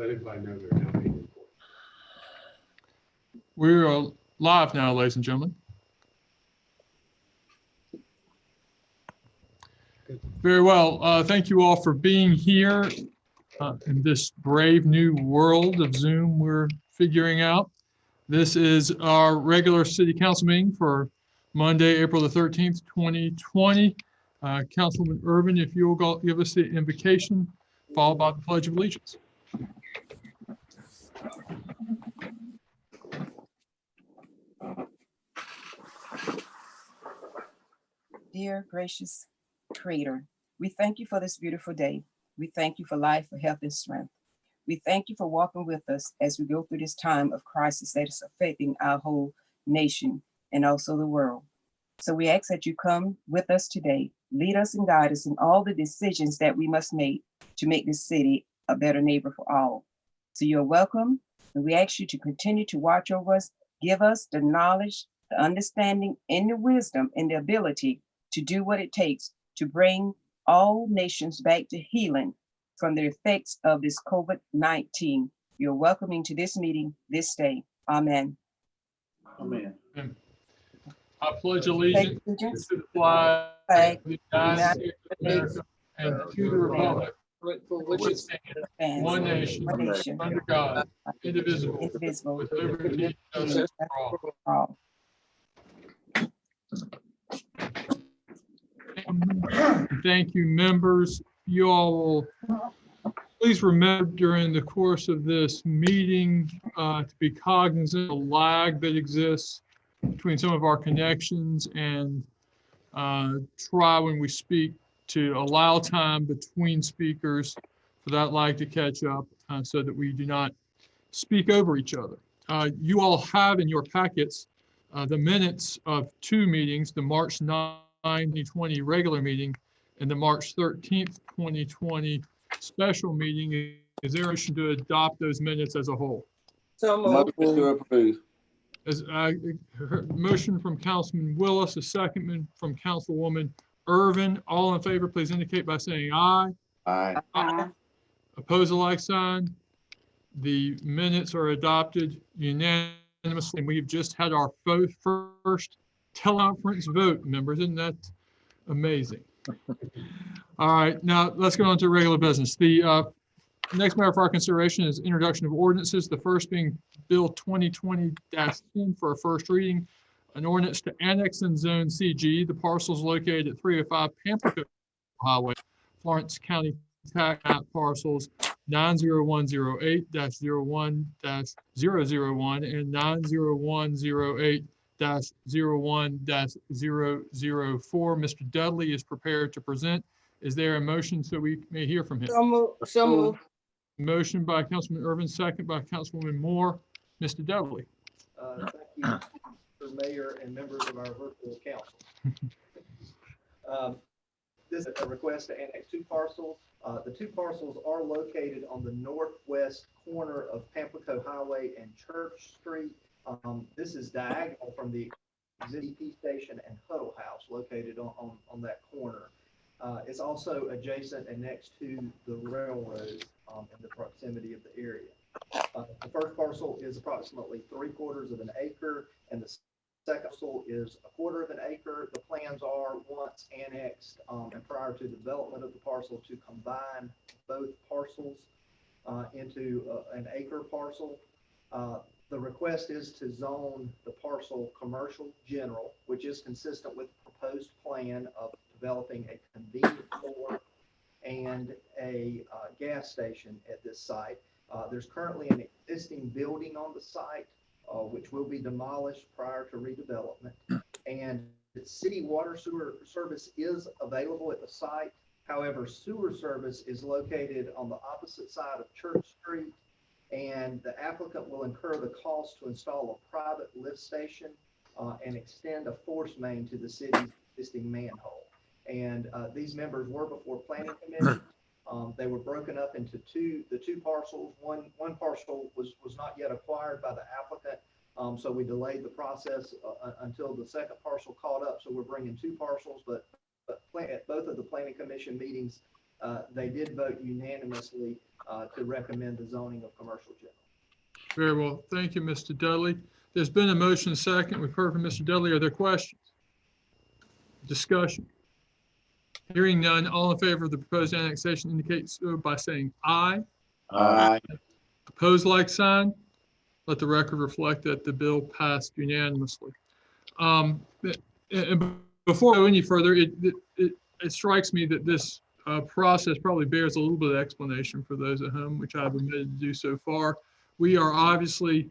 Let everybody know they're now being recorded. We're live now, ladies and gentlemen. Very well. Thank you all for being here in this brave new world of Zoom we're figuring out. This is our regular city council meeting for Monday, April the 13th, 2020. Councilman Irvin, if you'll give us the invocation, followed by the Pledge of Allegiance. Dear gracious Creator, we thank you for this beautiful day. We thank you for life, for health, and strength. We thank you for walking with us as we go through this time of crisis that is affecting our whole nation and also the world. So we ask that you come with us today, lead us and guide us in all the decisions that we must make to make this city a better neighbor for all. So you're welcome, and we ask you to continue to watch over us, give us the knowledge, the understanding, and the wisdom and the ability to do what it takes to bring all nations back to healing from the effects of this COVID-19. You're welcoming to this meeting this day. Amen. Amen. I pledge allegiance to the flag of the United States of America and to the republic for which it stands, one nation, under God, indivisible, with liberty and justice for all. Thank you, members. You all will please remember during the course of this meeting to be cognizant of the lag that exists between some of our connections, and try when we speak to allow time between speakers for that lag to catch up so that we do not speak over each other. You all have in your packets the minutes of two meetings, the March 9, 2020 regular meeting and the March 13th, 2020 special meeting. Is there a motion to adopt those minutes as a whole? So moved. Motion to approve. As motion from Councilman Willis, a second from Councilwoman Irvin. All in favor, please indicate by saying aye. Aye. Aye. Oppose a like sign. The minutes are adopted unanimously. And we've just had our first teleconference vote, members. Isn't that amazing? All right, now let's go on to regular business. The next matter for our consideration is introduction of ordinances. The first being Bill 2020-10 for a first reading, an ordinance to annex in Zone CG the parcels located at 305 Pamplico Highway, Florence County tax map parcels 90108-01-001 and 90108-01-004. Mr. Dudley is prepared to present. Is there a motion so we may hear from him? So moved. Motion by Councilman Irvin, second by Councilwoman Moore. Mr. Dudley. Thank you, Mr. Mayor and members of our virtual council. This is a request to annex two parcels. The two parcels are located on the northwest corner of Pamplico Highway and Church Street. This is diagonal from the existing EP station and Huddle House located on that corner. It's also adjacent and next to the railroad in the proximity of the area. The first parcel is approximately 3/4 of an acre, and the second parcel is 1/4 of an acre. The plans are, once annexed and prior to development of the parcel, to combine both parcels into an acre parcel. The request is to zone the parcel commercial general, which is consistent with the proposed plan of developing a convenience store and a gas station at this site. There's currently an existing building on the site, which will be demolished prior to redevelopment. And the city water sewer service is available at the site. However, sewer service is located on the opposite side of Church Street, and the applicant will incur the cost to install a private lift station and extend a force main to the city's existing manhole. And these members were before planning commission. They were broken up into the two parcels. One parcel was not yet acquired by the applicant, so we delayed the process until the second parcel caught up. So we're bringing two parcels, but at both of the planning commission meetings, they did vote unanimously to recommend the zoning of commercial general. Very well. Thank you, Mr. Dudley. There's been a motion second. We've heard from Mr. Dudley. Are there questions? Discussion? Hearing none, all in favor of the proposed annexation indicate so by saying aye. Aye. Opposed, like sign. Let the record reflect that the bill passed unanimously. And before I go any further, it strikes me that this process probably bears a little bit of explanation for those at home, which I've omitted to do so far. We are obviously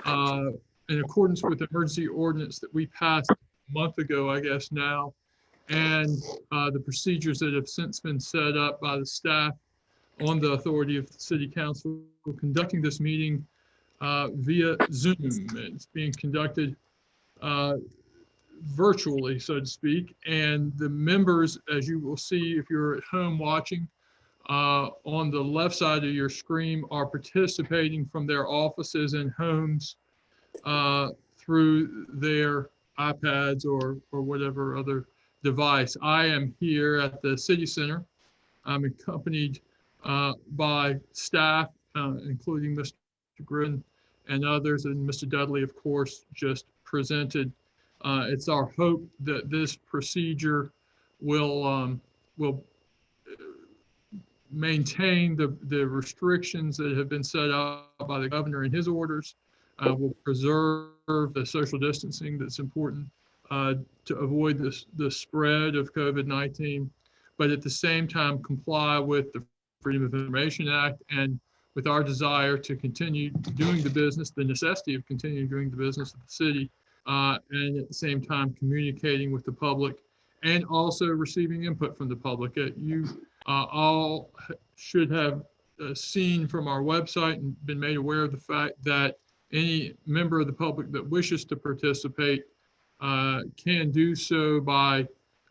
in accordance with the emergency ordinance that we passed a month ago, I guess now, and the procedures that have since been set up by the staff on the authority of the city council. We're conducting this meeting via Zoom. It's being conducted virtually, so to speak, and the members, as you will see if you're at home watching, on the left side of your screen are participating from their offices and homes through their iPads or whatever other device. I am here at the City Center. I'm accompanied by staff, including Mr. Grin and others, and Mr. Dudley, of course, just presented. It's our hope that this procedure will maintain the restrictions that have been set out by the governor in his orders, will preserve the social distancing that's important to avoid the spread of COVID-19, but at the same time comply with the Freedom of Information Act and with our desire to continue doing the business, the necessity of continuing doing the business of the city, and at the same time communicating with the public and also receiving input from the public. You all should have seen from our website and been made aware of the fact that any member of the public that wishes to participate can do so by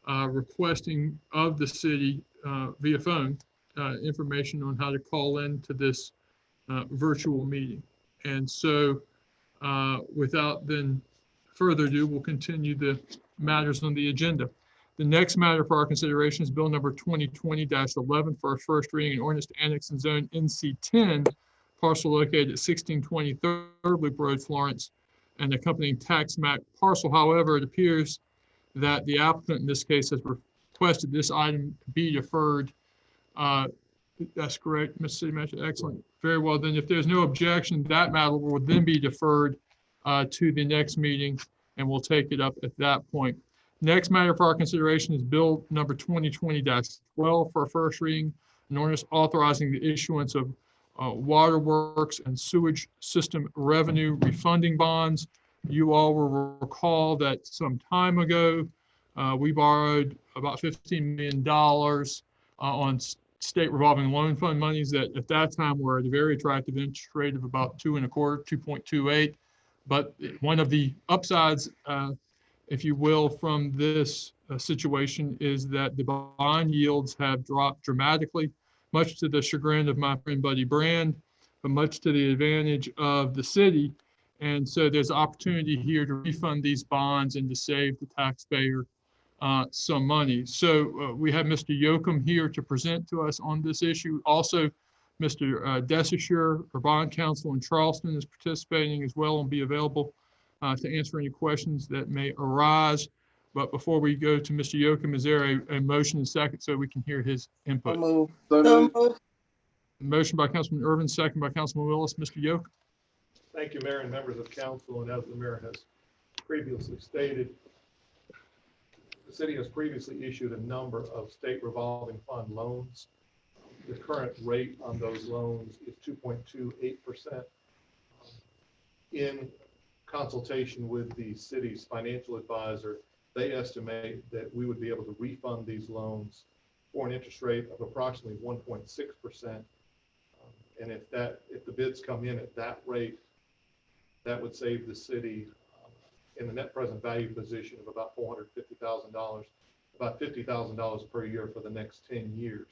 requesting of the city via phone information on how to call in to this virtual meeting. And so without then further ado, we'll continue the matters on the agenda. The next matter for our consideration is Bill number 2020-11 for our first reading, an ordinance to annex and zone NC10, parcel located at 1620 Third Loop Road, Florence, and accompanying tax map parcel. However, it appears that the applicant in this case has requested this item be deferred. That's correct, Mr. City Manager. Excellent. Very well. Then if there's no objection, that matter will then be deferred to the next meeting, and we'll take it up at that point. Next matter for our consideration is Bill number 2020-12 for our first reading, an ordinance authorizing the issuance of waterworks and sewage system revenue refunding bonds. You all will recall that some time ago, we borrowed about $15 million on state revolving loan fund monies that at that time were at a very attractive interest rate of about 2.25%, 2.28. But one of the upsides, if you will, from this situation is that the bond yields have dropped dramatically, much to the chagrin of my friend Buddy Brand, but much to the advantage of the city. And so there's opportunity here to refund these bonds and to save the taxpayer some money. So we have Mr. Yoakum here to present to us on this issue. Also, Mr. Desisher, our bond counsel in Charleston, is participating as well and be available to answer any questions that may arise. But before we go to Mr. Yoakum, is there a motion and second so we can hear his input? So moved. Motion by Councilman Irvin, second by Councilman Willis. Mr. Yoakum. Thank you, Mayor and members of council. And as the mayor has previously stated, the city has previously issued a number of state revolving fund loans. The current rate on those loans is 2.28%. In consultation with the city's financial advisor, they estimate that we would be able to refund these loans for an interest rate of approximately 1.6%. And if the bids come in at that rate, that would save the city in the net present value position of about $450,000, about $50,000 per year for the next 10 years.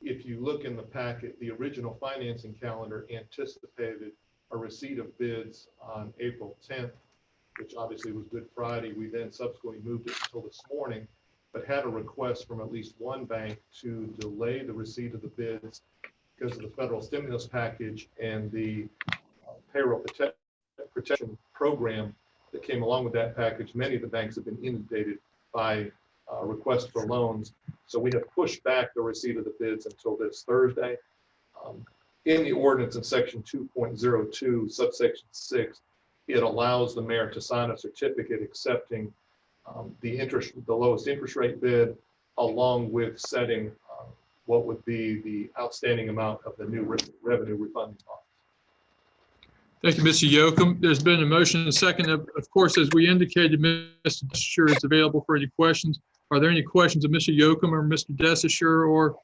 If you look in the packet, the original financing calendar anticipated a receipt of bids on April 10th, which obviously was Good Friday. We then subsequently moved it until this morning. but had a request from at least one bank to delay the receipt of the bids because of the federal stimulus package and the payroll protection program that came along with that package. Many of the banks have been inundated by requests for loans. So we have pushed back the receipt of the bids until this Thursday. In the ordinance in section 2.02, subsection 6, it allows the mayor to sign a certificate accepting the lowest interest rate bid, along with setting what would be the outstanding amount of the new revenue refunding bond. Thank you, Mr. Yocum. There's been a motion and a second. Of course, as we indicated, Mr. Desisher is available for any questions. Are there any questions of Mr. Yocum or Mr. Desisher or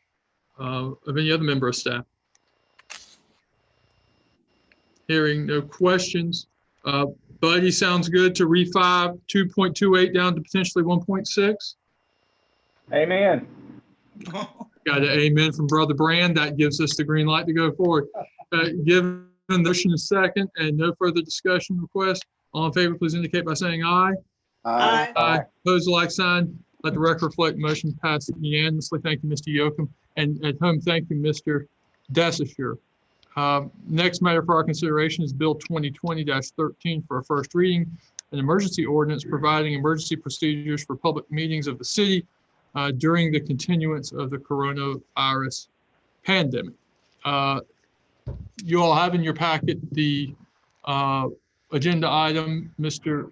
of any other member of staff? Hearing no questions. Buddy, sounds good to refi 2.28 down to potentially 1.6? Amen. Got an amen from Brother Brand. That gives us the green light to go forward. Given the motion is second and no further discussion request, all in favor, please indicate by saying aye. Aye. Aye. Opposed, like sign. Let the record reflect motion passed unanimously. Thank you, Mr. Yocum. And at home, thank you, Mr. Desisher. Next matter for our consideration is Bill 2020-13 for a first reading, an emergency ordinance providing emergency procedures for public meetings of the city during the continuance of the coronavirus pandemic. You all have in your packet the agenda item. Mr.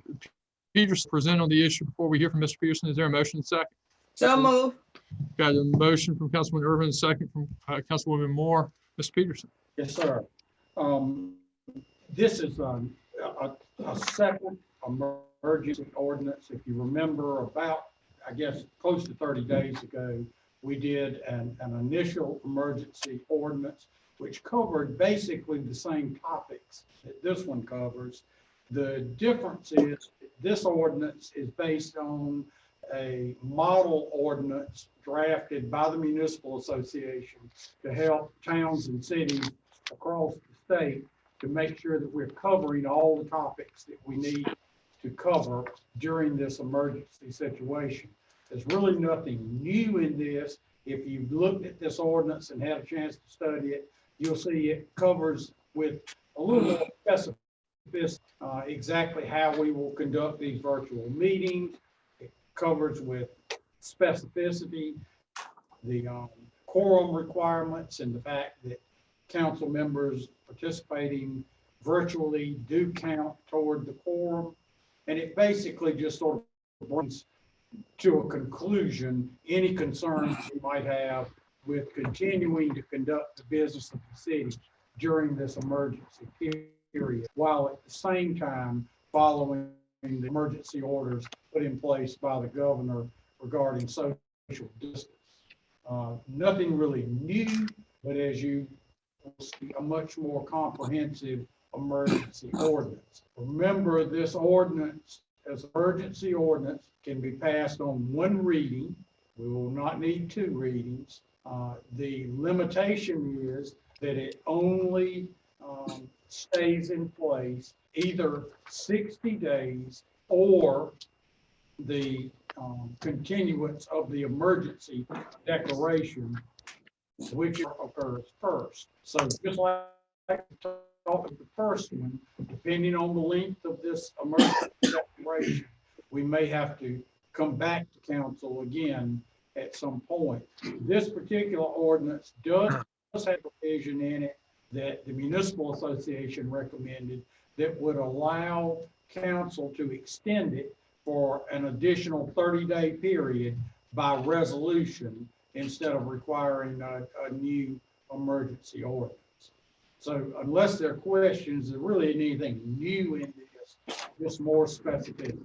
Peterson present on the issue. Before we hear from Mr. Peterson, is there a motion second? So move. Got a motion from Councilman Irvin, a second from Councilwoman Moore. Mr. Peterson. Yes, sir. This is a second emergency ordinance. If you remember, about, I guess, close to 30 days ago, we did an initial emergency ordinance, which covered basically the same topics that this one covers. The difference is this ordinance is based on a model ordinance drafted by the Municipal Association to help towns and cities across the state to make sure that we're covering all the topics that we need to cover during this emergency situation. There's really nothing new in this. If you've looked at this ordinance and had a chance to study it, you'll see it covers with a little more specificity exactly how we will conduct these virtual meetings. It covers with specificity the quorum requirements and the fact that council members participating virtually do count toward the quorum. And it basically just sort of brings to a conclusion any concerns we might have with continuing to conduct the business of the city during this emergency period, while at the same time following the emergency orders put in place by the governor regarding social distance. Nothing really new, but as you will see, a much more comprehensive emergency ordinance. Remember, this ordinance, as emergency ordinance, can be passed on one reading. We will not need two readings. The limitation is that it only stays in place either 60 days or the continuance of the emergency declaration, which occurs first. So just like the first one, depending on the length of this emergency declaration, we may have to come back to council again at some point. This particular ordinance does have a provision in it that the Municipal Association recommended that would allow council to extend it for an additional 30-day period by resolution instead of requiring a new emergency ordinance. So unless there are questions, there really isn't anything new in this, just more specificity.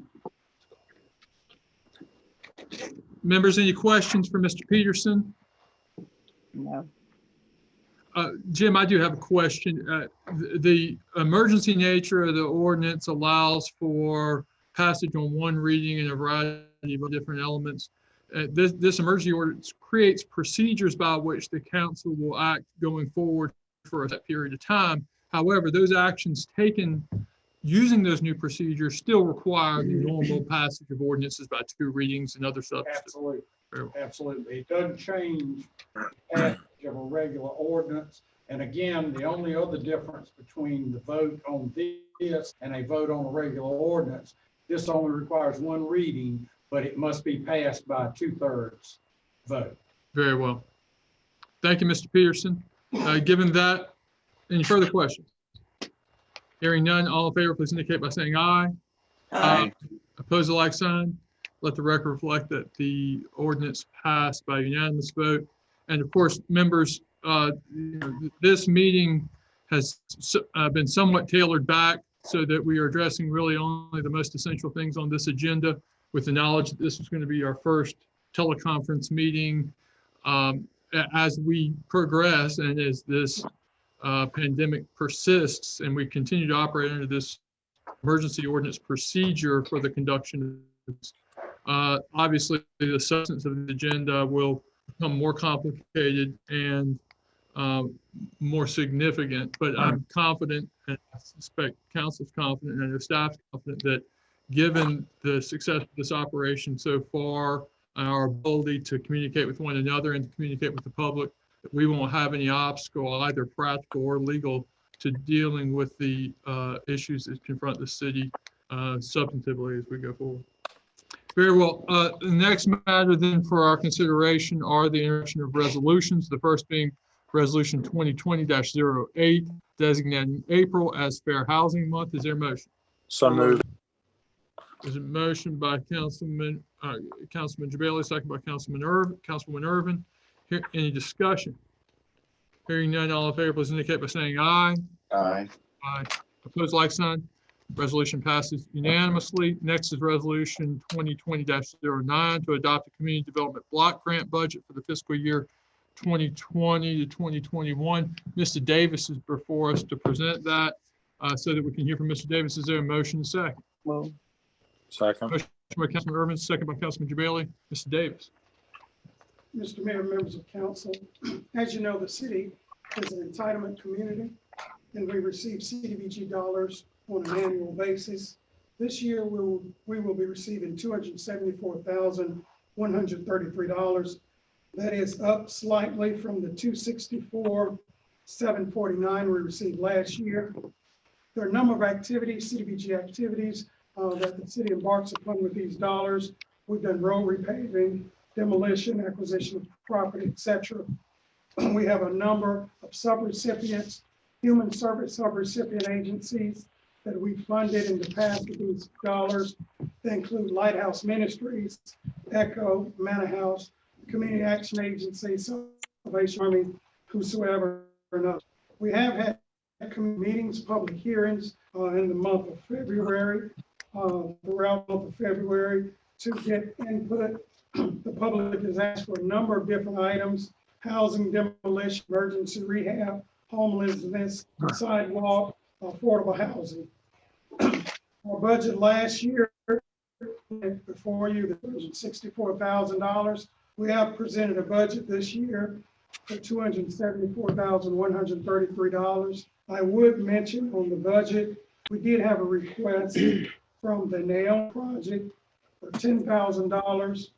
Members, any questions for Mr. Peterson? No. Jim, I do have a question. The emergency nature of the ordinance allows for passage on one reading and a variety of different elements. This emergency ordinance creates procedures by which the council will act going forward for a set period of time. However, those actions taken using those new procedures still require the normal passage of ordinances by 2 readings and other substances. Absolutely, Very well. absolutely. It doesn't change the passage of a regular ordinance. And again, the only other difference between the vote on this and a vote on a regular ordinance, this only requires 1 reading, but it must be passed by a 2/3 vote. Very well. Thank you, Mr. Peterson. Given that, any further questions? Hearing none, all in favor, please indicate by saying aye. Aye. Oppose the like sign. Let the record reflect that the ordinance passed by unanimous vote. And of course, members, this meeting has been somewhat tailored back so that we are addressing really only the most essential things on this agenda, with the knowledge that this is going to be our first teleconference meeting. As we progress and as this pandemic persists and we continue to operate under this emergency ordinance procedure for the conduction of this, obviously the substance of the agenda will become more complicated and more significant, but I'm confident, and I suspect council's confident, and I know staff's confident, that given the success of this operation so far, our ability to communicate with one another and to communicate with the public, that we won't have any obstacle, either practical or legal, to dealing with the issues that confront the city substantively as we go forward. Very well. The next matter then for our consideration are the introduction of resolutions. The first being Resolution 2020-08, designating April as Fair Housing Month. Is there a motion? So moved. There's a motion by Councilman Jabali, second by Councilwoman Irvin. Any discussion? Hearing none, all in favor, please indicate by saying aye. Aye. Aye. Opposed, like sign. Resolution passes unanimously. Next is Resolution 2020-09 to adopt a community development block grant budget for the fiscal year 2020 to 2021. Mr. Davis is before us to present that so that we can hear from Mr. Davis. Is there a motion second? Second. Motion by Councilman Irvin, second by Councilman Jabali. Mr. Davis. Mr. Mayor, members of council, as you know, the city is an entitlement community, and we receive CDBG dollars on an annual basis. This year, we will be receiving $274,133. That is up slightly from the $264,749 we received last year. There are a number of activities, CDBG activities, that the city embarks upon with these dollars. We've done road repaving, demolition, acquisition of property, etc. We have a number of subrecipients, human service subrecipient agencies that we funded in the past with these dollars. They include Lighthouse Ministries, ECHO, Manor House, Community Action Agency, Salvation Army, whosoever and others. We have had meetings, public hearings in the month of February, throughout the month of February, to get input. The public has asked for a number of different items: housing, demolition, emergency rehab, homelessness, sidewalk, affordable housing. Our budget last year, before you, the $264,000. We have presented a budget this year for $274,133. I would mention on the budget, we did have a request from the Nail Project for $10,000.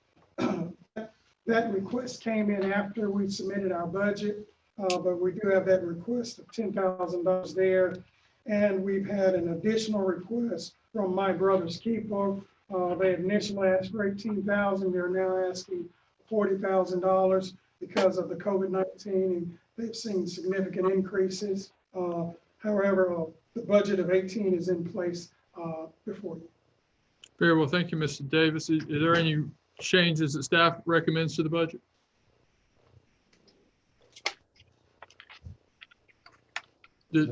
That request came in after we submitted our budget, but we do have that request of $10,000 there. And we've had an additional request from My Brother's Keeper. They initially asked for $18,000. They're now asking $40,000 because of the COVID-19, and they've seen significant increases. However, the budget of 18 is in place before you. Very well. Thank you, Mr. Davis. Is there any changes that staff recommends to the budget? Let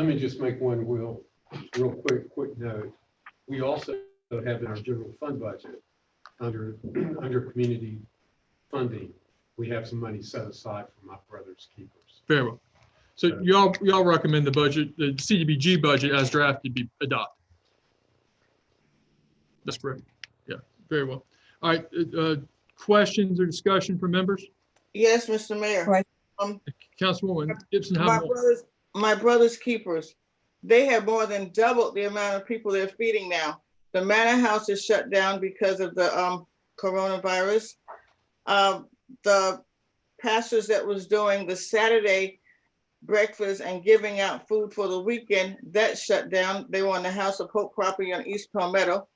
me just make one real quick note. We also have in our general fund budget, under community funding, we have some money set aside for My Brother's Keepers. Very well. So y'all recommend the budget, the CDBG budget as drafted be adopted. That's correct. Yeah, very well. All right, questions or discussion from members? Yes, Mr. Mayor. Right. Councilwoman Gibson, My Brother's Keepers. they have more than doubled the amount of people they're feeding now. The Manor House is shut down because of the coronavirus. The pastors that was doing the Saturday breakfast and giving out food for the weekend, that shut down. They were on the House of Hope property on East Palmetto.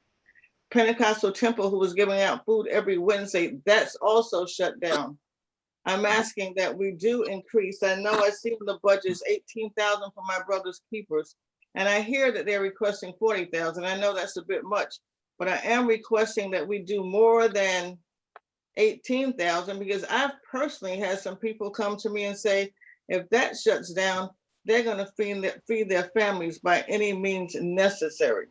Pentecostal Temple, who was giving out food every Wednesday, that's also shut down. I'm asking that we do increase. I know I see in the budget is 18,000 for my brother's keepers. And I hear that they're requesting 40,000. I know that's a bit much, but I am requesting that we do more than 18,000, because I've personally had some people come to me and say, if that shuts down, they're going to feed their families by any means necessary.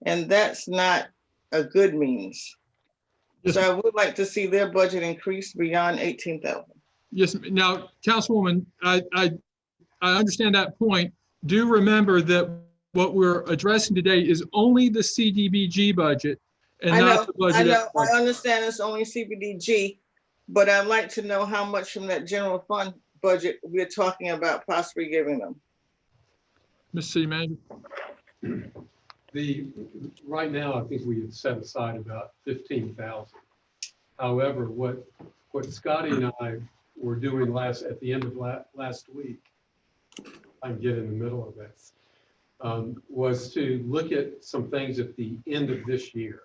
And that's not a good means. Yes, So I would like to see their budget increase beyond 18,000. yes. Now, Councilwoman, I understand that point. Do remember that what we're addressing today is only the CDBG budget and I know, not the budget. I understand it's only CBDG, but I'd like to know how much from that general fund budget we're talking about possibly giving them. Mr. City Manager. Right now, I think we had set aside about 15,000. However, what Scotty and I were doing at the end of last week, I can get in the middle of this, was to look at some things at the end of this year.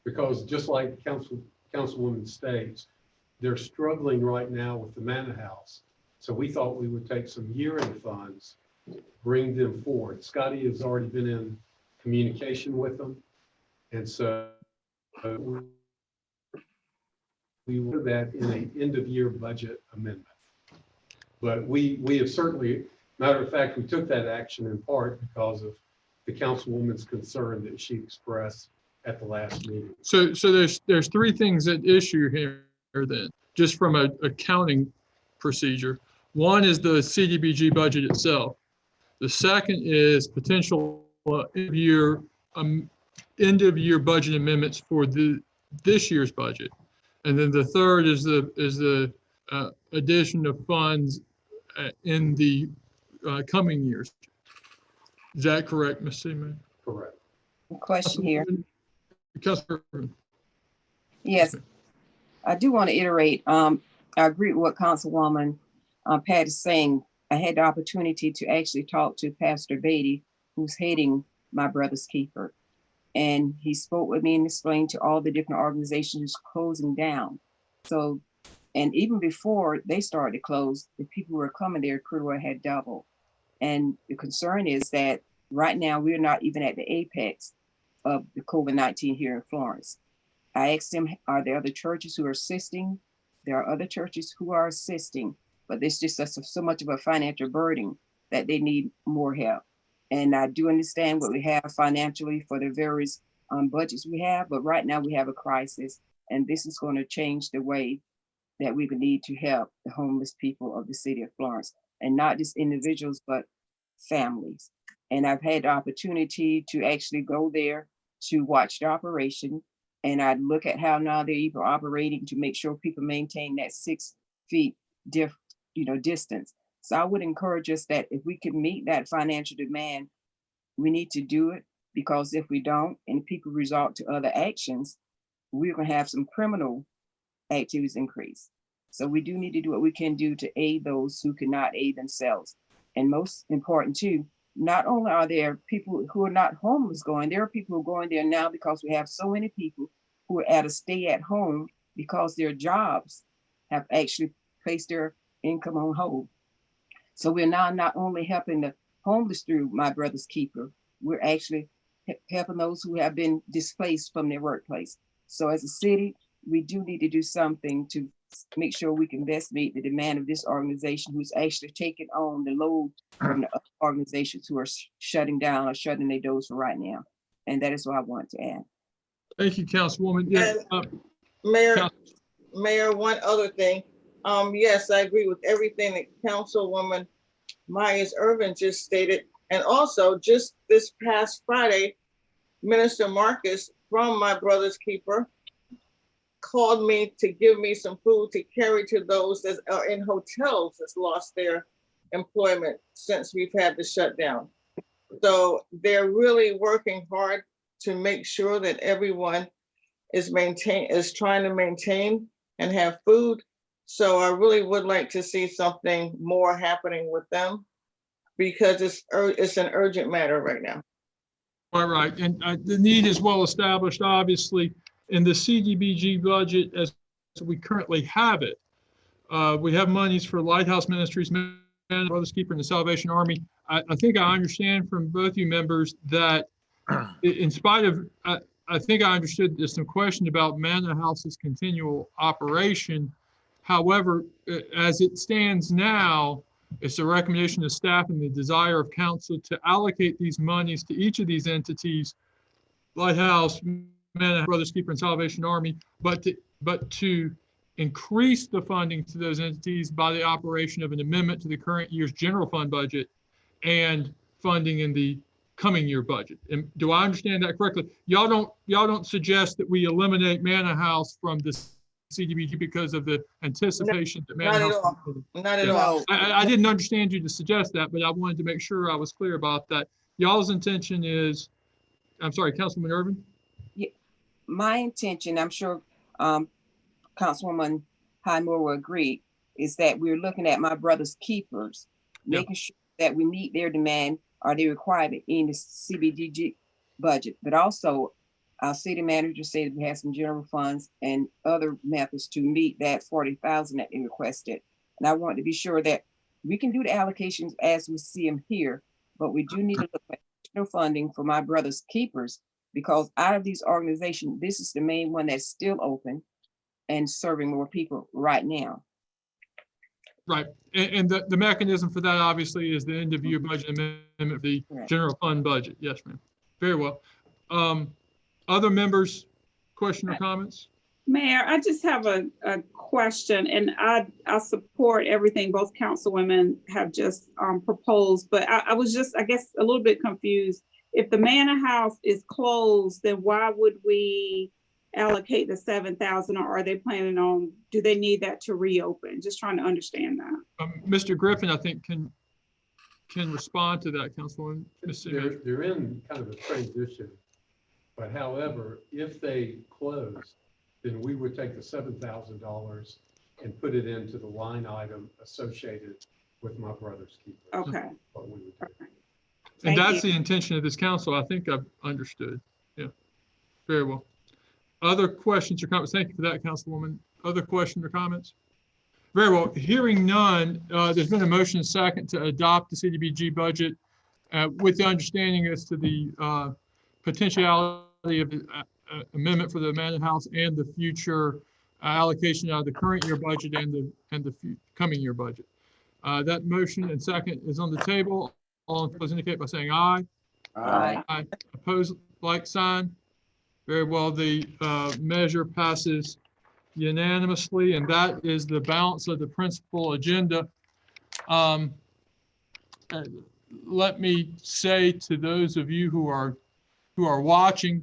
Because just like Councilwoman states, they're struggling right now with the Manor House. So we thought we would take some year-end funds, bring them forward. Scotty has already been in communication with them. And so we will do that in an end-of-year budget amendment. But we have certainly, matter of fact, we took that action in part because of the Councilwoman's concern that she expressed at the last meeting. So there's three things at issue here then, just from a accounting procedure. One is the CDBG budget itself. The second is potential end of year budget amendments for this year's budget. And then the third is the addition of funds in the coming years. Is that correct, Ms. Seaman? Correct. Question here. Councilor. Yes, I do want to iterate. I agree with what Councilwoman Pat is saying. I had the opportunity to actually talk to Pastor Beatty, who's heading my brother's keeper. And he spoke with me and explained to all the different organizations closing down. So, and even before they started to close, the people who were coming there, crew had doubled. And the concern is that right now we're not even at the apex of the COVID-19 here in Florence. I asked them, are there other churches who are assisting? There are other churches who are assisting, but there's just so much of a financial burden that they need more help. And I do understand what we have financially for the various budgets we have, but right now we have a crisis, and this is going to change the way that we would need to help the homeless people of the city of Florence, and not just individuals, but families. And I've had the opportunity to actually go there to watch the operation, and I look at how now they're even operating to make sure people maintain that 6 feet distance. So I would encourage us that if we can meet that financial demand, we need to do it, because if we don't, and people resort to other actions, we're going to have some criminal activities increase. So we do need to do what we can do to aid those who cannot aid themselves. And most important too, not only are there people who are not homeless going, there are people who are going there now because we have so many people who are at a stay at home because their jobs have actually placed their income on hold. So we're now not only helping the homeless through my brother's keeper, we're actually helping those who have been displaced from their workplace. So as a city, we do need to do something to make sure we can best meet the demand of this organization, who's actually taking on the load from the other organizations who are shutting down or shutting their doors for right now. And that is what I want to add. Thank you, Councilwoman. Yeah, Mayor, one other thing. Yes, I agree with everything that Councilwoman Myers-Irvin just stated. And also, just this past Friday, Minister Marcus from my brother's keeper called me to give me some food to carry to those that are in hotels that's lost their employment since we've had the shutdown. So they're really working hard to make sure that everyone is trying to maintain and have food. So I really would like to see something more happening with them because it's an urgent matter right now. All right, and the need is well established, obviously, in the CDBG budget as we currently have it. We have monies for Lighthouse Ministries, Brothers Keeper, and the Salvation Army. I think I understand from both you members that in spite of, I think I understood there's some question about Manor House's continual operation. However, as it stands now, it's the recommendation of staff and the desire of council to allocate these monies to each of these entities, Lighthouse, Manor, Brothers Keeper, and Salvation Army, but to increase the funding to those entities by the operation of an amendment to the current year's general fund budget and funding in the coming year budget. And do I understand that correctly? Y'all don't suggest that we eliminate Manor House from this CDBG because of the anticipation that Manor Not at House. all. Not at Yeah. all. I didn't understand you to suggest that, but I wanted to make sure I was clear about that. Y'all's intention is, I'm sorry, Councilman Irvin? My intention, I'm sure Councilwoman Highmore will agree, is that we're looking at my brother's keepers, Yeah. making sure that we meet their demand or their requirement in the CBDG budget. But also, our city manager said we have some general funds and other methods to meet that 40,000 that they requested. And I want to be sure that we can do the allocations as we see them here, but we do need to look at additional funding for my brother's keepers, because out of these organizations, this is the main one that's still open and serving more people right now. Right, and the mechanism for that obviously is the end of year budget amendment, the Correct. general fund budget. Yes, ma'am. Very well. Other members, question or comments? Mayor, I just have a question, and I support everything both councilwomen have just proposed, but I was just, I guess, a little bit confused. If the Manor House is closed, then why would we allocate the 7,000, or are they planning on, do they need that to reopen? Just trying to understand that. Mr. Griffin, I think can respond to that, Councilwoman. They're in kind of a transition, but however, if they close, then we would take the $7,000 and put it into the line item associated with my brother's keeper. Okay. What we would do. And Thank that's you. the intention of this council. I think I've understood. Yeah, very well. Other questions or comments? Thank you for that, Councilwoman. Other questions or comments? Very well. Hearing none, there's been a motion and second to adopt the CDBG budget with the understanding as to the potentiality of the amendment for the Manor House and the future allocation out of the current year budget and the coming year budget. That motion and second is on the table. All in favor, please indicate by saying aye. Aye. Aye. Opposed, like sign. Very well, the measure passes unanimously, and that is the balance of the principal agenda. Let me say to those of you who are watching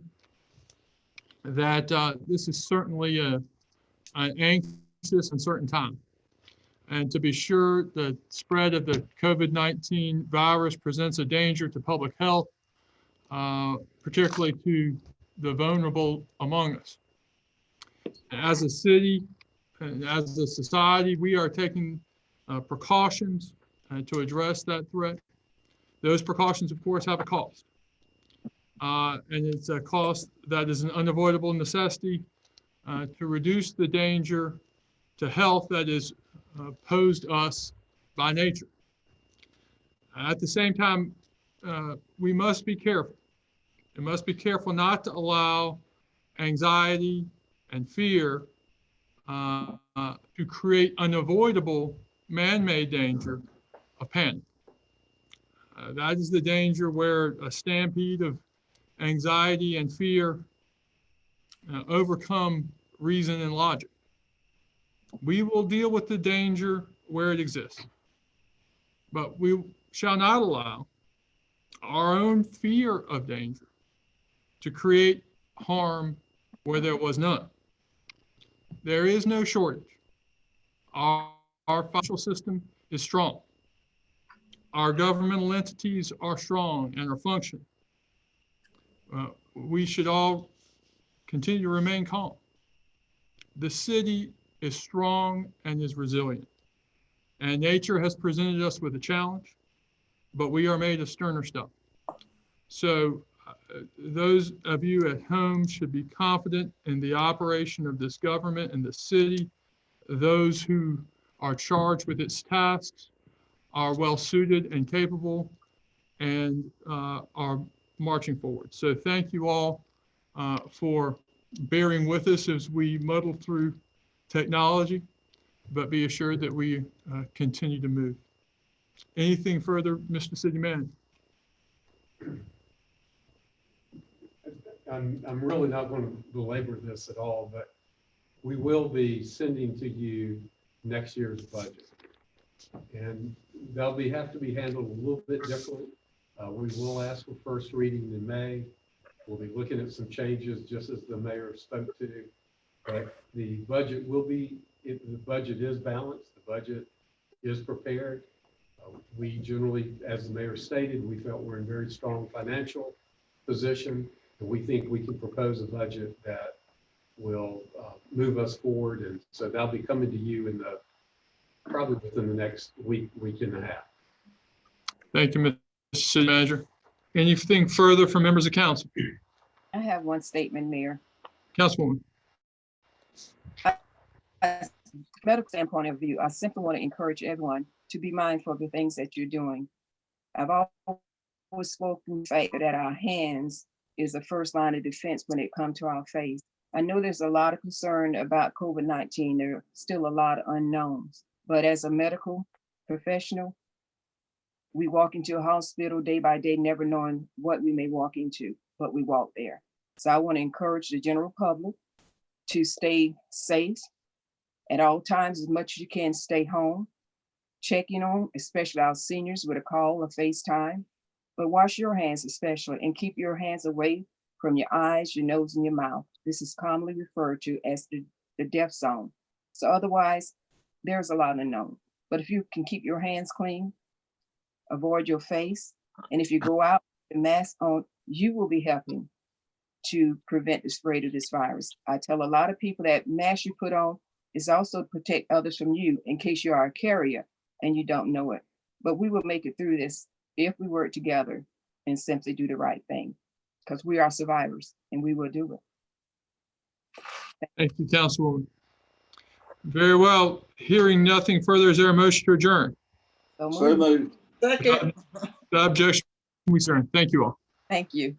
that this is certainly an anxious, uncertain time. And to be sure, the spread of the COVID-19 virus presents a danger to public health, particularly to the vulnerable among us. As a city and as a society, we are taking precautions to address that threat. Those precautions, of course, have a cost. And it's a cost that is an unavoidable necessity to reduce the danger to health that is posed us by nature. At the same time, we must be careful. We must be careful not to allow anxiety and fear to create unavoidable man-made danger of panic. That is the danger where a stampede of anxiety and fear overcome reason and logic. We will deal with the danger where it exists, but we shall not allow our own fear of danger to create harm where there was none. There is no shortage. Our financial system is strong. our governmental entities are strong and are functioning. We should all continue to remain calm. The city is strong and is resilient. And nature has presented us with a challenge, but we are made of sterner stuff. So those of you at home should be confident in the operation of this government and the city. Those who are charged with its tasks are well suited and capable and are marching forward. So thank you all for bearing with us as we muddle through technology, but be assured that we continue to move. Anything further, Mr. City Manager? I'm really not going to belabor this at all, but we will be sending to you next year's budget. And they'll have to be handled a little bit differently. We will ask for first reading in May. We'll be looking at some changes just as the mayor spoke to. But the budget will be, the budget is balanced, the budget is prepared. We generally, as the mayor stated, we felt we're in very strong financial position. And we think we can propose a budget that will move us forward. And so that'll be coming to you in probably within the next week and a half. Thank you, Mr. City Manager. Anything further from members of council? I have one statement, Mayor. Councilwoman. Medical standpoint of view, I simply want to encourage everyone to be mindful of the things that you're doing. I've always spoken the fact that our hands is the first line of defense when it comes to our face. I know there's a lot of concern about COVID-19. There are still a lot of unknowns, but as a medical professional, we walk into a hospital day by day, never knowing what we may walk into, but we walk there. So I want to encourage the general public to stay safe at all times. As much as you can, stay home, checking on, especially our seniors, with a call or FaceTime. But wash your hands especially, and keep your hands away from your eyes, your nose, and your mouth. This is commonly referred to as the death zone. So otherwise, there's a lot unknown. But if you can keep your hands clean, avoid your face, and if you go out with a mask on, you will be helping to prevent the spread of this virus. I tell a lot of people that mask you put on is also to protect others from you in case you are a carrier and you don't know it. But we will make it through this if we work together and simply do the right thing, because we are survivors and we will do it. Thank you, Councilwoman. Very well. Hearing nothing further, is there a motion to adjourn? So So moved. moved. Second. The objection, we adjourn. Thank you all. Thank you.